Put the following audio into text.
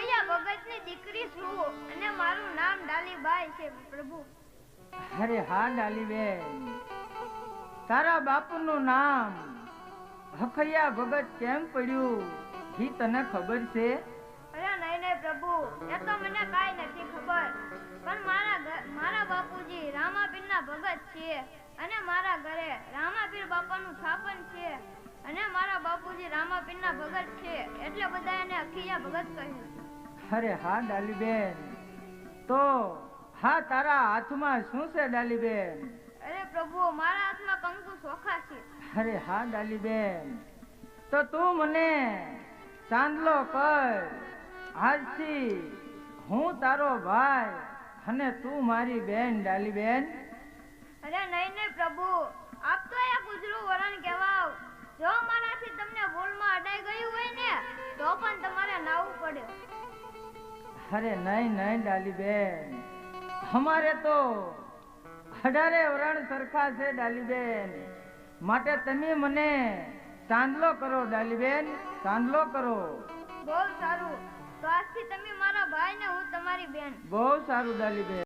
હખૈયા ભગતની દીકરી છું અને મારું નામ ડાલીબાઈ છે પ્રભુ. અરે હા ડાલીબેન, તારા બાપુનું નામ હખૈયા ભગત કેમ પડ્યું ઈ તને ખબર છે? અરે નહીં નહીં પ્રભુ, એ તો મને કાંઈ નથી ખબર, પણ મારા બાપુજી રામાપીરના ભગત છે અને મારા ઘરે રામાપીર બાપાનું સ્થાપન છે અને મારા બાપુજી રામાપીરના ભગત છે એટલે બધા એને હખૈયા ભગત કહ્યું. અરે હા ડાલીબેન, તો હા તારા હાથમાં શું છે ડાલીબેન? અરે પ્રભુ, મારા હાથમાં કંકુ ચોખા છે. અરે હા ડાલીબેન, તો તું મને ચાંદલો કર. આજથી હું તારો ભાઈ અને તું મારી બેન ડાલીબેન. અરે નહીં નહીં પ્રભુ, આપ તો એક ઉજળું વરણ કહેવાવ. જો મારાથી તમને ભૂલમાં અડાઈ ગયું હોય ને તો પણ તમારે નાવું પડે. અરે નહીં નહીં ડાલીબેન, અમારે તો 18 વરણ સરખા છે ડાલીબેન, માટે તમે મને ચાંદલો કરો ડાલીબેન, ચાંદલો કરો. બહુ સારું, તો આજથી તમે મારા ભાઈ ને હું તમારી બેન. બહુ સારું ડાલીબેન.